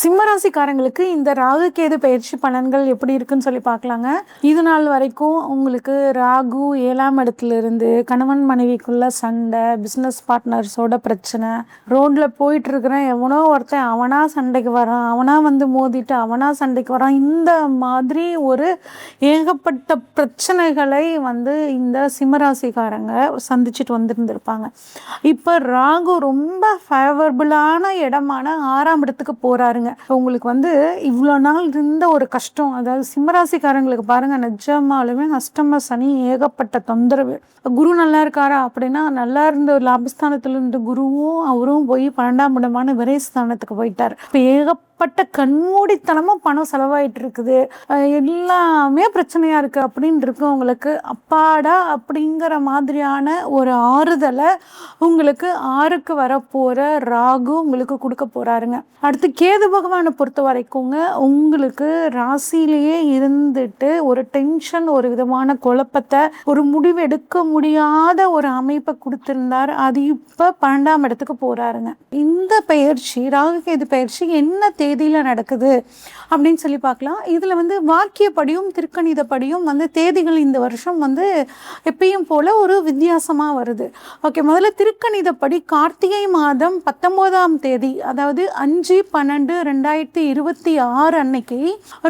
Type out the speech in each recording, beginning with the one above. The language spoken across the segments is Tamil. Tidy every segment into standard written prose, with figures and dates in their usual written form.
சிம்மராசிக்காரங்களுக்கு இந்த ராகு கேது பயிற்சி பலன்கள் எப்படி இருக்குன்னு சொல்லி பார்க்கலாங்க. இது நாள் வரைக்கும் உங்களுக்கு ராகு 7ஆம் இடத்துல இருந்து கணவன் மனைவிக்குள்ள சண்டை, பிஸ்னஸ் பார்ட்னர்ஸோட பிரச்சனை, ரோட்ல போயிட்டு இருக்கிறேன் எவனோ ஒருத்தன் அவனா சண்டைக்கு வரான், அவனா வந்து மோதிட்டு அவனா சண்டைக்கு வரான், இந்த மாதிரி ஒரு ஏகப்பட்ட பிரச்சனைகளை வந்து இந்த சிம்மராசிக்காரங்க சந்திச்சுட்டு வந்துருந்துருப்பாங்க. இப்போ ராகு ரொம்ப ஃபேவரபுளான இடமான 6ஆம் இடத்துக்கு போறாருங்க. உங்களுக்கு வந்து இவ்வளோ நாள் இருந்த ஒரு கஷ்டம், அதாவது சிம்மராசிக்காரங்களுக்கு பாருங்க, நிஜமாலுமே அஷ்டம சனி ஏகப்பட்ட தொந்தரவு. குரு நல்லா இருக்காரா அப்படின்னா, நல்லா இருந்த ஒரு லாபஸ்தானத்துல இருந்த குருவும் அவரும் போய் 12ஆம் இடமான விரைஸ்தானத்துக்கு போயிட்டார். இப்போ ஏகப்பட்ட கண்மூடித்தனமா பணம் செலவாயிட்டு இருக்குது, எல்லாமே பிரச்சனையா இருக்கு அப்படின்னு இருக்கு. உங்களுக்கு அப்பாடா அப்படிங்கிற மாதிரியான ஒரு ஆறுதலை உங்களுக்கு 6க்கு வரப்போற ராகு உங்களுக்கு கொடுக்க போறாருங்க. அடுத்து கேது பகவானை பொறுத்த வரைக்குங்க, உங்களுக்கு ராசியிலேயே இருந்துட்டு ஒரு டென்ஷன், ஒரு விதமான குழப்பத்தை, ஒரு முடிவு எடுக்க முடியாத ஒரு அமைப்பை கொடுத்திருந்தார். அது இப்ப 12ஆம் இடத்துக்கு போறாருங்க. இந்த பயிற்சி, ராகு கேது பயிற்சி என்ன தேதியில நடக்குது அப்படின்னு சொல்லி பார்க்கலாம். இதுல வந்து வாக்கியப்படியும் திருக்கணிதப்படியும் வந்து தேதிகள் இந்த வருஷம் வந்து எப்பயும் போல ஒரு வித்தியாசமா வருது. ஓகே, முதல்ல திருக்கணிதப்படி கார்த்திகை மாதம் 19ஆம் தேதி, அதாவது 5/12/2026 அன்னைக்கு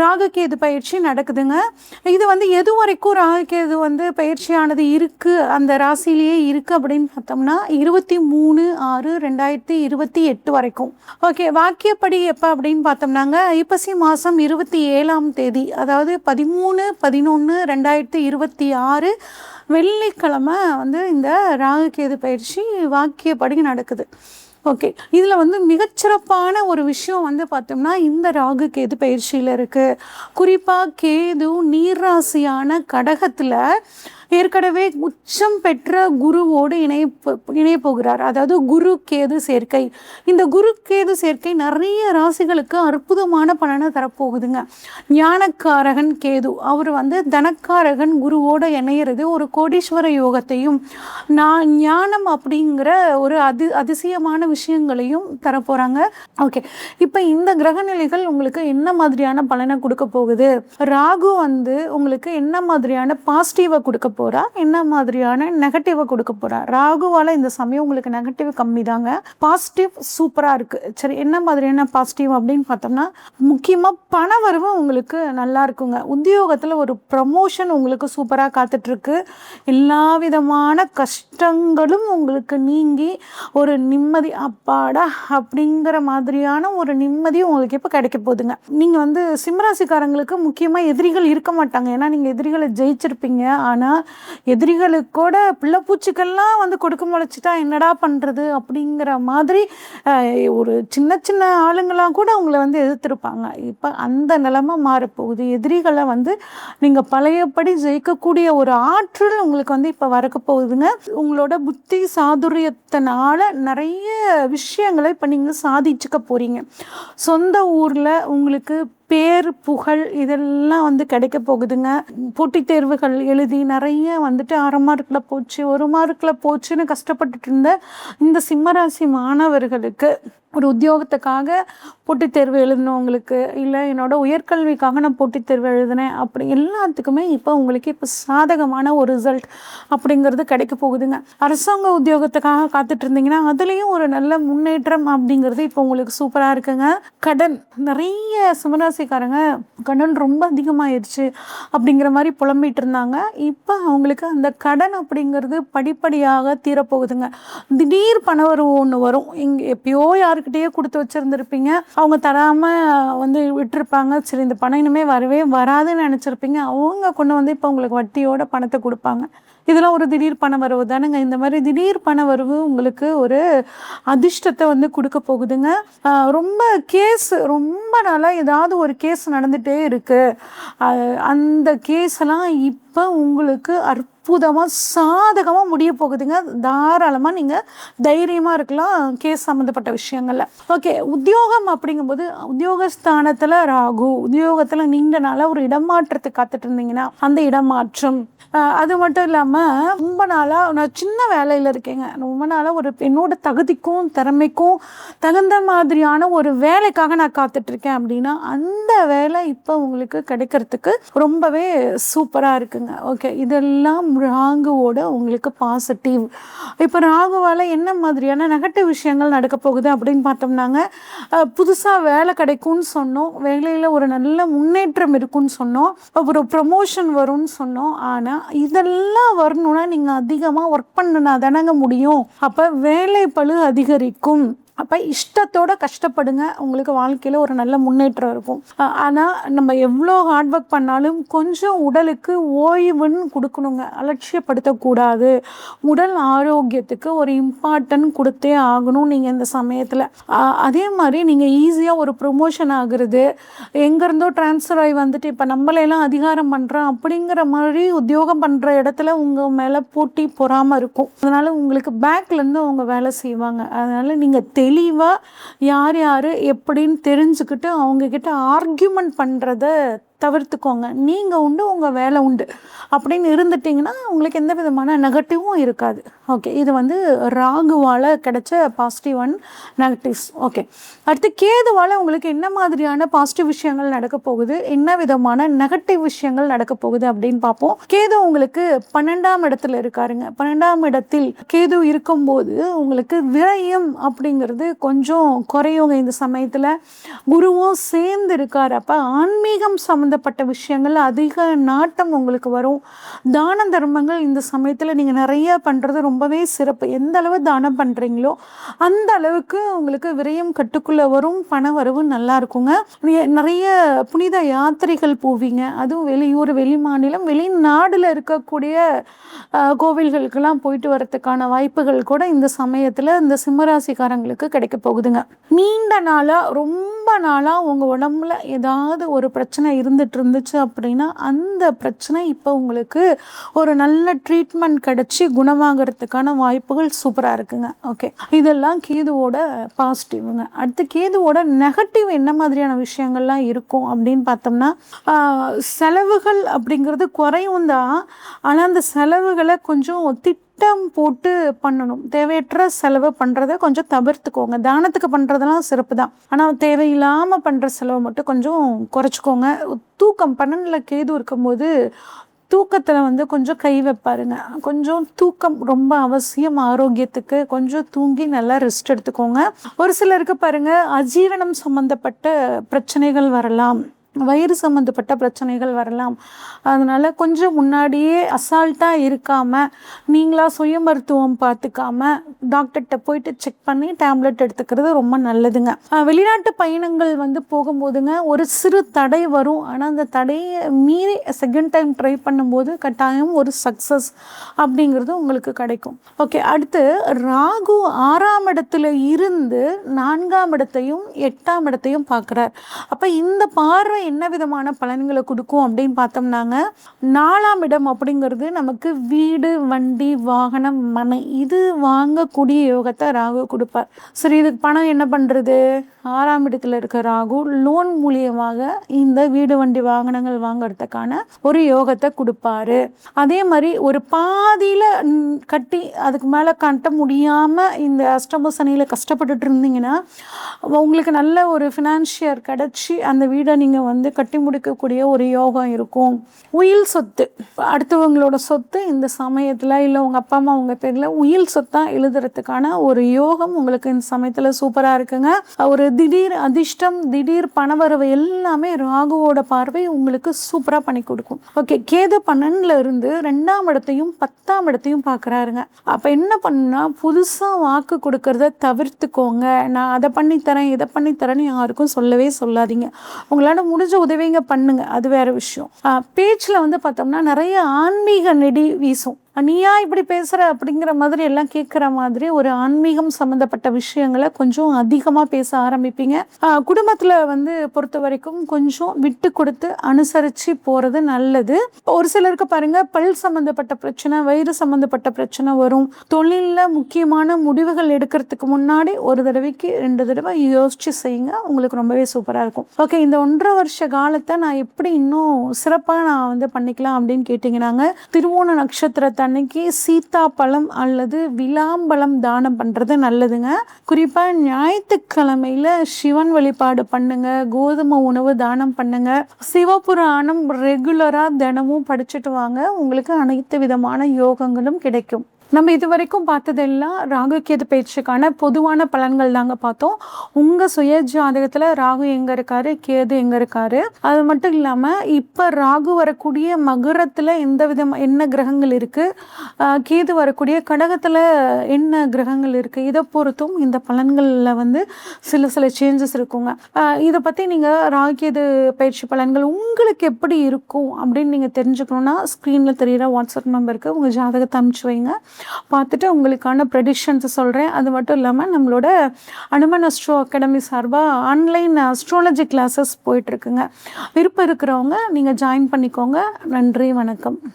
ராகுகேது பயிற்சி நடக்குதுங்க. இது வந்து எது வரைக்கும் ராகுகேது வந்து பயிற்சியானது இருக்கு, அந்த ராசியிலேயே இருக்கு அப்படின்னு பார்த்தோம்னா 23/6/2028 வரைக்கும். ஓகே, வாக்கியப்படி எப்போ அப்படின்னு பார்த்தோம்னாங்க ஐப்பசி மாதம் 27ஆம் தேதி, அதாவது 13/11/2026 வெள்ளிக்கிழமை வந்து இந்த ராகுகேது பயிற்சி வாக்கியப்படி நடக்குது. ஓகே, இதில் வந்து மிகச்சிறப்பான ஒரு விஷயம் வந்து பார்த்தோம்னா இந்த ராகு கேது பயிற்சியில் இருக்குது. குறிப்பாக கேது நீர்ராசியான கடகத்தில் ஏற்கனவே உச்சம் பெற்ற குருவோடு இணைய போகிறார். அதாவது குரு கேது சேர்க்கை. இந்த குரு கேது சேர்க்கை நிறைய ராசிகளுக்கு அற்புதமான பலனை தரப்போகுதுங்க. ஞானக்காரகன் கேது, அவர் வந்து தனக்காரகன் குருவோடு இணையிறது ஒரு கோடீஸ்வர யோகத்தையும் ஞானம் அப்படிங்கிற ஒரு அதிசயமான விஷயங்களையும் தரப்போகிறாங்க. ஓகே, இப்போ இந்த கிரகநிலைகள் உங்களுக்கு என்ன மாதிரியான பலனை கொடுக்க போகுது, ராகு வந்து உங்களுக்கு என்ன மாதிரியான பாசிட்டிவை கொடுக்க போறா, என்ன மாதிரியான நெகட்டிவ் கொடுக்க போறா. ராகுவால இந்த சமயம் உங்களுக்கு நெகட்டிவ் கம்மி தாங்க, பாசிட்டிவ் சூப்பரா இருக்கு. சரி, என்ன மாதிரியான பாசிட்டிவ் அப்படின்னு பார்த்தோம்னா, முக்கியமா பண வரவு உங்களுக்கு நல்லா இருக்குங்க. உத்தியோகத்துல ஒரு ப்ரமோஷன் உங்களுக்கு சூப்பரா காத்துட்டு இருக்கு. எல்லா விதமான கஷ்டங்களும் உங்களுக்கு நீங்கி ஒரு நிம்மதி, அப்பாடா அப்படிங்கிற மாதிரியான ஒரு நிம்மதி உங்களுக்கு இப்போ கிடைக்க போகுதுங்க. நீங்க வந்து சிம்மராசிக்காரங்களுக்கு முக்கியமா எதிரிகள் இருக்க மாட்டாங்க, ஏன்னா நீங்க எதிரிகளை ஜெயிச்சிருப்பீங்க. ஆனா எதிரிகளுக்கூட பிள்ளைப்பூச்சிக்கெல்லாம் வந்து கொடுக்க முளைச்சிட்டா என்னடா பண்ணுறது அப்படிங்கிற மாதிரி ஒரு சின்ன சின்ன ஆளுங்களாம் கூட அவங்கள வந்து எதிர்த்திருப்பாங்க. இப்போ அந்த நிலைமை மாறப்போகுது. எதிரிகளை வந்து நீங்கள் பழையபடி ஜெயிக்கக்கூடிய ஒரு ஆற்றல் உங்களுக்கு வந்து இப்போ வரக்க போகுதுங்க. உங்களோட புத்தி சாதுரியத்தினால நிறைய விஷயங்களை இப்போ நீங்கள் சாதிச்சுக்க போகிறீங்க. சொந்த ஊரில் உங்களுக்கு பேர் புகழ் இதெல்லாம் வந்து கிடைக்க போகுதுங்க. போட்டித் தேர்வுகள் எழுதி நிறைய வந்துட்டு 1/2 மார்க்கில் போச்சு, 1 மார்க்கில் போச்சுன்னு கஷ்டப்பட்டுட்டு இருந்த இந்த சிம்மராசி மாணவர்களுக்கு, ஒரு உத்தியோகத்துக்காக போட்டித் தேர்வு எழுதினவங்களுக்கு, இல்லை என்னோட உயர்கல்விக்காக நான் போட்டித் தேர்வு எழுதினேன், அப்படி எல்லாத்துக்குமே இப்போ உங்களுக்கு இப்போ சாதகமான ஒரு ரிசல்ட் அப்படிங்கிறது கிடைக்க போகுதுங்க. அரசாங்க உத்தியோகத்துக்காக காத்துட்டு இருந்தீங்கன்னா அதுலேயும் ஒரு நல்ல முன்னேற்றம் அப்படிங்கிறது இப்போ உங்களுக்கு சூப்பராக இருக்குங்க. கடன், நிறைய சிம்மராசிக்காரங்க கடன் ரொம்ப அதிகமாகிடுச்சு அப்படிங்கிற மாதிரி புலம்பிட்டு இருந்தாங்க. இப்போ அவங்களுக்கு அந்த கடன் அப்படிங்கிறது படிப்படியாக தீரப்போகுதுங்க. திடீர் பணவரவு ஒன்று வரும். இங்கே எப்பயோ யாருக்கிட்டேயே கொடுத்து வச்சுருந்துருப்பீங்க, அவங்க தராமல் வந்து விட்டுருப்பாங்க. சரி, இந்த பணம் இனிமே வரவே வராதுன்னு நினச்சிருப்பீங்க. அவங்க கொண்டு வந்து இப்போ உங்களுக்கு வட்டியோட பணத்தை கொடுப்பாங்க. இதெல்லாம் ஒரு திடீர் பண வரவு தானுங்க. இந்த மாதிரி திடீர் பண வரவு உங்களுக்கு ஒரு அதிர்ஷ்டத்தை வந்து கொடுக்க போகுதுங்க. ரொம்ப கேஸ், ரொம்ப நாளாக ஏதாவது ஒரு கேஸ் நடந்துகிட்டே இருக்குது, அந்த கேஸெல்லாம் இப்போ உங்களுக்கு அற்புதமாக சாதகமாக முடிய போகுதுங்க. தாராளமாக நீங்கள் தைரியமாக இருக்கலாம் கேஸ் சம்மந்தப்பட்ட விஷயங்களில். ஓகே, உத்தியோகம் அப்படிங்கும்போது உத்தியோகஸ்தானத்தில் ராகு, உத்தியோகத்தில் நீண்ட நாளாக ஒரு இடமாற்றத்துக்கு காத்துட்டு இருந்தீங்கன்னா அந்த இடமாற்றம். அது மட்டும் இல்லாமல் ரொம்ப நாளாக நான் சின்ன வேலையில் இருக்கேங்க, ரொம்ப நாளாக ஒரு என்னோட தகுதிக்கும் திறமைக்கும் தகுந்த மாதிரியான ஒரு வேலைக்காக நான் காத்துட்ருக்கேன் அப்படின்னா அந்த வேலை இப்போ உங்களுக்கு கிடைக்கிறதுக்கு ரொம்பவே சூப்பராக இருக்குங்க. ஓகே, இதெல்லாம் ராகுவோட உங்களுக்கு பாசிட்டிவ். இப்போ ராகுவால் என்ன மாதிரியான நெகட்டிவ் விஷயங்கள் நடக்க போகுது அப்படின்னு பார்த்தோம்னாங்க, புதுசாக வேலை கிடைக்கும்னு சொன்னோம், வேலையில் ஒரு நல்ல முன்னேற்றம் இருக்குன்னு சொன்னோம், ஒரு ப்ரமோஷன் வரும்னு சொன்னோம். ஆனால் இதெல்லாம் வரணும்னா நீங்கள் அதிகமாக ஒர்க் பண்ணினா தானங்க முடியும். அப்போ வேலை பளு அதிகரிக்கும். அப்போ இஷ்டத்தோடு கஷ்டப்படுங்க, உங்களுக்கு வாழ்க்கையில் ஒரு நல்ல முன்னேற்றம் இருக்கும். ஆனால் நம்ம எவ்வளோ ஹார்ட் ஒர்க் பண்ணாலும் கொஞ்சம் உடலுக்கு ஓய்வுன்னு கொடுக்கணுங்க, அலட்சியப்படுத்தக்கூடாது. உடல் ஆரோக்கியத்துக்கு ஒரு இம்பார்ட்டன்ட் கொடுத்தே ஆகணும் நீங்கள் இந்த சமயத்தில். அதே மாதிரி நீங்கள் ஈஸியாக ஒரு ப்ரொமோஷன் ஆகுறது, எங்கேருந்தோ ட்ரான்ஸ்ஃபர் ஆகி வந்துட்டு இப்போ நம்மளையெல்லாம் அதிகாரம் பண்ணுறோம் அப்படிங்கிற மாதிரி உத்தியோகம் பண்ணுற இடத்துல உங்கள் மேலே போட்டி பொறாமல் இருக்கும். அதனால் உங்களுக்கு பேக்லேருந்து அவங்க வேலை செய்வாங்க. அதனால் நீங்கள் தெளிவாக யார் யார் எப்படின்னு தெரிஞ்சுக்கிட்டு அவங்கக்கிட்ட ஆர்கியூமெண்ட் பண்ணுறத தவிர்த்துக்கோங்க. நீங்கள் உண்டு உங்கள் வேலை உண்டு அப்படின்னு இருந்துட்டிங்கன்னா உங்களுக்கு எந்த விதமான நெகட்டிவும் இருக்காது. ஓகே, இது வந்து ராகுவால் கிடைச்ச பாசிட்டிவ் அண்ட் நெகட்டிவ்ஸ். ஓகே, அடுத்து கேதுவால் உங்களுக்கு என்ன மாதிரியான பாசிட்டிவ் விஷயங்கள் நடக்க போகுது, என்ன விதமான நெகட்டிவ் விஷயங்கள் நடக்க போகுது அப்படின்னு பார்ப்போம். கேது உங்களுக்கு 12ஆம் இடத்துல இருக்காருங்க. 12ஆம் இடத்தில் கேது இருக்கும்போது உங்களுக்கு விரயம் அப்படிங்கிறது கொஞ்சம் குறையுங்க இந்த சமயத்தில். குருவும் சேர்ந்து இருக்கார். அப்போ ஆன்மீகம் சம்மந்தப்பட்ட விஷயங்கள் அதிக நாட்டம் உங்களுக்கு வரும். தான தர்மங்கள் இந்த சமயத்தில் நீங்கள் நிறைய பண்ணுறது ரொம்பவே சிறப்பு. எந்த அளவு தானம் பண்ணுறீங்களோ அந்த அளவுக்கு உங்களுக்கு விரயம் கட்டுக்குள்ளே வரும், பண வரவு நல்லா இருக்குங்க. நிறைய புனித யாத்திரைகள் போவீங்க, அதுவும் வெளியூர், வெளி மாநிலம், வெளிநாடில் இருக்கக்கூடிய கோவில்களுக்கெல்லாம் போயிட்டு வரத்துக்கான வாய்ப்புகள் கூட இந்த சமயத்தில் இந்த சிம்மராசிக்காரங்களுக்கு கிடைக்க போகுதுங்க. நீண்ட நாளாக ரொம்ப நாளாக உங்கள் உடம்புல ஏதாவது ஒரு பிரச்சனை இருந்துட்டு இருந்துச்சு அப்படின்னா அந்த பிரச்சனை இப்போ உங்களுக்கு ஒரு நல்ல ட்ரீட்மெண்ட் கிடைச்சி குணமாகறதுக்கான வாய்ப்புகள் சூப்பராக இருக்குங்க. ஓகே, இதெல்லாம் கேதுவோட பாசிட்டிவ்ங்க. அடுத்து கேதுவோட நெகட்டிவ் என்ன மாதிரியான விஷயங்கள்லாம் இருக்கும் அப்படின்னு பார்த்தோம்னா, செலவுகள் அப்படிங்கிறது குறையும் தான், ஆனால் அந்த செலவுகளை கொஞ்சம் திட்டம் போட்டு பண்ணணும். தேவையற்ற செலவு பண்ணுறதை கொஞ்சம் தவிர்த்துக்கோங்க. தானத்துக்கு பண்ணுறதெல்லாம் சிறப்பு தான், ஆனால் தேவையில்லாமல் பண்ணுற செலவை மட்டும் கொஞ்சம் குறைச்சிக்கோங்க. தூக்கம் 12ல் கேது இருக்கும்போது தூக்கத்தில் வந்து கொஞ்சம் கை வைப்பாருங்க. கொஞ்சம் தூக்கம் ரொம்ப அவசியம் ஆரோக்கியத்துக்கு. கொஞ்சம் தூங்கி நல்லா ரெஸ்ட் எடுத்துக்கோங்க. ஒரு சிலருக்கு பாருங்கள் அஜீரணம் சம்மந்தப்பட்ட பிரச்சனைகள் வரலாம், வயிறு சம்மந்தப்பட்ட பிரச்சனைகள் வரலாம். அதனால் கொஞ்சம் முன்னாடியே அசால்ட்டாக இருக்காமல் நீங்களாக சுய மருத்துவம் பார்த்துக்காமல் டாக்டர்கிட்ட போயிட்டு செக் பண்ணி டேப்லெட் எடுத்துக்கிறது ரொம்ப நல்லதுங்க. வெளிநாட்டு பயணங்கள் வந்து போகும்போதுங்க ஒரு சிறு தடை வரும், ஆனால் அந்த தடையை மீறி செகண்ட் டைம் ட்ரை பண்ணும்போது கட்டாயம் ஒரு சக்ஸஸ் அப்படிங்கிறது உங்களுக்கு கிடைக்கும். ஓகே, அடுத்து ராகு 6ஆம் இடத்துல இருந்து 4ஆம் இடத்தையும் 8ஆம் இடத்தையும் பார்க்குறார். அப்போ இந்த பார்வை என்ன விதமான பலன்களை கொடுக்கும் அப்படின்னு பார்த்தோம்னாங்க, 4ஆம் இடம் அப்படிங்கிறது நமக்கு வீடு, வண்டி, வாகனம், மனை இது வாங்கக்கூடிய யோகத்தை ராகு கொடுப்பார். சரி, இதுக்கு பணம் என்ன பண்ணுறது? 6ஆம் இடத்துல இருக்க ராகு லோன் மூலியமாக இந்த வீடு, வண்டி, வாகனங்கள் வாங்கிறதுக்கான ஒரு யோகத்தை கொடுப்பாரு. அதே மாதிரி ஒரு பாதியில் கட்டி அதுக்கு மேலே கட்ட முடியாமல் இந்த அஷ்டம சனியில் கஷ்டப்பட்டுட்டு இருந்தீங்கன்னா உங்களுக்கு நல்ல ஒரு ஃபினான்ஷியர் கிடச்சி அந்த வீடை நீங்கள் வந்து கட்டி முடிக்கக்கூடிய ஒரு யோகம் இருக்கும். உயில் சொத்து, அடுத்தவங்களோட சொத்து இந்த சமயத்தில் இல்லை உங்கள் அப்பா அம்மா உங்கள் பேரில் உயில் சொத்தாக எழுதுறதுக்கான ஒரு யோகம் உங்களுக்கு இந்த சமயத்தில் சூப்பராக இருக்குங்க. ஒரு திடீர் அதிர்ஷ்டம், திடீர் பணவரவு எல்லாமே ராகுவோட பார்வை உங்களுக்கு சூப்பராக பண்ணி கொடுக்கும். ஓகே, கேது 12ல் இருந்து 2ஆம் இடத்தையும் 10ஆம் இடத்தையும் பார்க்குறாருங்க. அப்போ என்ன பண்ணுன்னா புதுசாக வாக்கு கொடுக்கறத தவிர்த்துக்கோங்க. நான் அதை பண்ணித்தரேன் இதை பண்ணித்தரேன்னு யாருக்கும் சொல்லவே சொல்லாதீங்க. உங்களால் முடிஞ்ச உதவிங்க பண்ணுங்க, அது வேற விஷயம். பேச்சில் வந்து பார்த்தோம்னா நிறைய ஆன்மீக நெடி வீசும். நீயா இப்படி பேசுகிற அப்படிங்கிற மாதிரி எல்லாம் கேட்குற மாதிரி ஒரு ஆன்மீகம் சம்மந்தப்பட்ட விஷயங்களை கொஞ்சம் அதிகமாக பேச ஆரம்பிப்பீங்க. குடும்பத்தில் வந்து பொறுத்த வரைக்கும் கொஞ்சம் விட்டு கொடுத்து அனுசரித்து போகிறது நல்லது. ஒரு சிலருக்கு பாருங்கள், பல் சம்மந்தப்பட்ட பிரச்சனை, வயிறு சம்மந்தப்பட்ட பிரச்சனை வரும். தொழிலில் முக்கியமான முடிவுகள் எடுக்கிறதுக்கு முன்னாடி ஒரு தடவைக்கு 2 தடவை யோசித்து செய்யுங்க, உங்களுக்கு ரொம்பவே சூப்பராக இருக்கும். ஓகே, இந்த 1.5 வருஷ காலத்தை நான் எப்படி இன்னும் சிறப்பாக நான் வந்து பண்ணிக்கலாம் அப்படின்னு கேட்டிங்கன்னாங்க, திருவோண நட்சத்திரத்தன்னைக்கு சீத்தாப்பழம் அல்லது விளாம்பழம் தானம் பண்ணுறது நல்லதுங்க. குறிப்பாக ஞாயிற்றுக்கிழமையில் சிவன் வழிபாடு பண்ணுங்க, கோதுமை உணவு தானம் பண்ணுங்க, சிவபுராணம் ரெகுலராக தினமும் படிச்சுட்டு வாங்க, உங்களுக்கு அனைத்து விதமான யோகங்களும் கிடைக்கும். நம்ம இது வரைக்கும் பார்த்ததெல்லாம் ராகு கேது பயிற்சிக்கான பொதுவான பலன்கள் தாங்க பார்த்தோம். உங்கள் சுய ஜாதகத்தில் ராகு எங்கே இருக்காரு, கேது எங்கே இருக்காரு, அது மட்டும் இல்லாமல் இப்போ ராகு வரக்கூடிய மகரத்தில் என்ன கிரகங்கள் இருக்குது, கேது வரக்கூடிய கடகத்தில் என்ன கிரகங்கள் இருக்குது, இதை பொறுத்தும் இந்த பலன்களில் வந்து சில சேஞ்சஸ் இருக்குங்க. இதை பற்றி நீங்கள் ராகு கேது பயிற்சி பலன்கள் உங்களுக்கு எப்படி இருக்கும் அப்படின்னு நீங்கள் தெரிஞ்சுக்கணுன்னா ஸ்க்ரீனில் தெரிகிற வாட்ஸ்அப் நம்பருக்கு உங்கள் ஜாதகத்தை அனுப்பிச்சு வைங்க, பார்த்துட்டு உங்களுக்கான ப்ரெடிக்ஷன்ஸை சொல்கிறேன். அது மட்டும் இல்லாமல் நம்மளோட அனுமன் அஸ்ட்ரோ அகாடமி சார்பாக ஆன்லைன் அஸ்ட்ராலஜி கிளாஸஸ் போயிட்டுருக்குங்க. விருப்பம் இருக்கிறவங்க நீங்கள் ஜாயின் பண்ணிக்கோங்க. நன்றி, வணக்கம்.